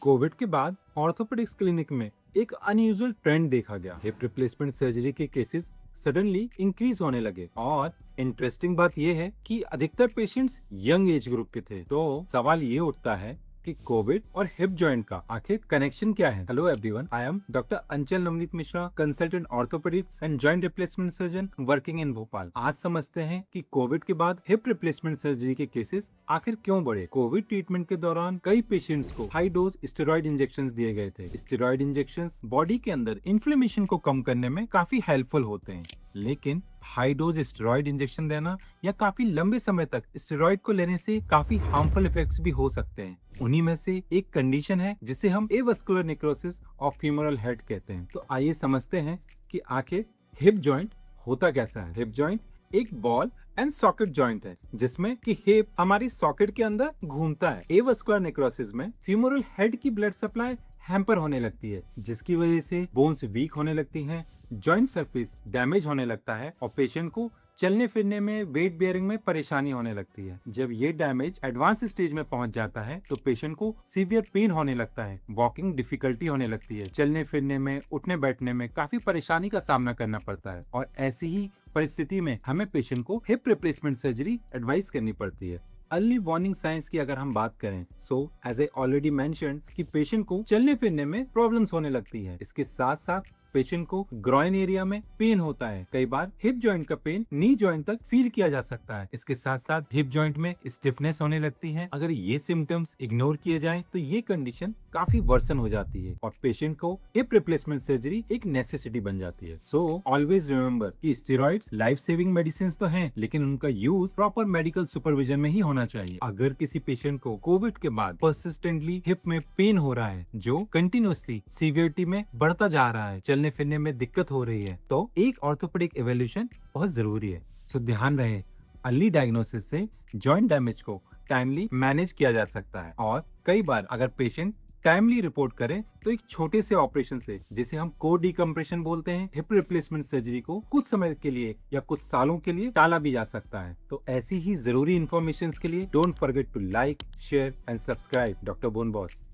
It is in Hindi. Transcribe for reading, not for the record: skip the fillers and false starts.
कोविड के बाद ऑर्थोपेडिक्स क्लिनिक में एक अनयूजुअल ट्रेंड देखा गया। हिप रिप्लेसमेंट सर्जरी के केसेस सडनली इंक्रीज होने लगे और इंटरेस्टिंग बात यह है कि अधिकतर पेशेंट्स यंग एज ग्रुप के थे। तो सवाल ये उठता है कि कोविड और हिप जॉइंट का आखिर कनेक्शन क्या है। Hello everyone, I am doctor Anchal Navneet Mishra, consultant orthopaedics and joint replacement surgeon working in Bhopal. आज समझते हैं कि कोविड के बाद हिप रिप्लेसमेंट सर्जरी के केसेस आखिर क्यों बढ़े। कोविड ट्रीटमेंट के दौरान कई पेशेंट्स को हाई डोज स्टेरॉइड इंजेक्शंस दिए गए थे। स्टेरॉइड इंजेक्शंस बॉडी के अंदर इन्फ्लेमेशन को कम करने में काफी हेल्पफुल होते हैं, लेकिन हाई डोज स्टेरॉइड इंजेक्शन देना या काफी लंबे समय तक स्टेरॉइड को लेने से काफी हार्मफुल इफेक्ट्स भी हो सकते हैं। उन्हीं में से एक कंडीशन है जिसे हम avascular necrosis of femoral head कहते हैं। तो आइए समझते हैं कि आखिर हिप जॉइंट होता कैसा है। हिप जॉइंट एक बॉल एंड सॉकेट जॉइंट है जिसमें कि हिप हमारी सॉकेट के अंदर घूमता है। एवास्कुलर नेक्रोसिस में फीमोरल हेड की ब्लड सप्लाई हैम्पर होने लगती है, जिसकी वजह से बोन्स वीक होने लगती हैं, जॉइंट सरफेस डैमेज होने लगता है और पेशेंट को चलने फिरने में, वेट बेयरिंग में परेशानी होने लगती है। जब ये डैमेज एडवांस स्टेज में पहुंच जाता है तो पेशेंट को सीवियर पेन होने लगता है, वॉकिंग डिफिकल्टी होने लगती है, चलने फिरने में, उठने बैठने में काफी परेशानी का सामना करना पड़ता है और ऐसी ही परिस्थिति में हमें पेशेंट को हिप रिप्लेसमेंट सर्जरी एडवाइस करनी पड़ती है। अर्ली वार्निंग साइंस की अगर हम बात करें, so as I already mentioned कि पेशेंट को चलने फिरने में प्रॉब्लम्स होने लगती है। इसके साथ साथ पेशेंट को ग्रॉइन एरिया में पेन होता है। कई बार हिप जॉइंट का पेन नी जॉइंट तक फील किया जा सकता है। इसके साथ साथ हिप जॉइंट में स्टिफनेस होने लगती है। अगर ये सिम्टम्स इग्नोर किए जाएं तो ये कंडीशन काफी वर्सन हो जाती है और पेशेंट को हिप रिप्लेसमेंट सर्जरी एक नेसेसिटी बन जाती है। सो ऑलवेज रिमेम्बर कि स्टेरॉइड्स लाइफ सेविंग मेडिसिन तो हैं, लेकिन उनका यूज प्रॉपर मेडिकल सुपरविजन में ही होना चाहिए। अगर किसी पेशेंट को कोविड के बाद परसिस्टेंटली हिप में पेन हो रहा है जो कंटिन्यूअसली सीवियरिटी में बढ़ता जा रहा है, चलने फिरने में दिक्कत हो रही है, तो एक ऑर्थोपेडिक इवैल्यूएशन बहुत जरूरी है। सो ध्यान रहे, अर्ली डायग्नोसिस से जॉइंट डैमेज को टाइमली मैनेज किया जा सकता है और कई बार अगर पेशेंट टाइमली रिपोर्ट करें तो एक छोटे से ऑपरेशन से, जिसे हम कोर डिकम्प्रेशन बोलते हैं, हिप रिप्लेसमेंट सर्जरी को कुछ समय के लिए या कुछ सालों के लिए टाला भी जा सकता है। तो ऐसी ही जरूरी इन्फॉर्मेशन के लिए don't forget to like, share and subscribe Doctor Bone boss.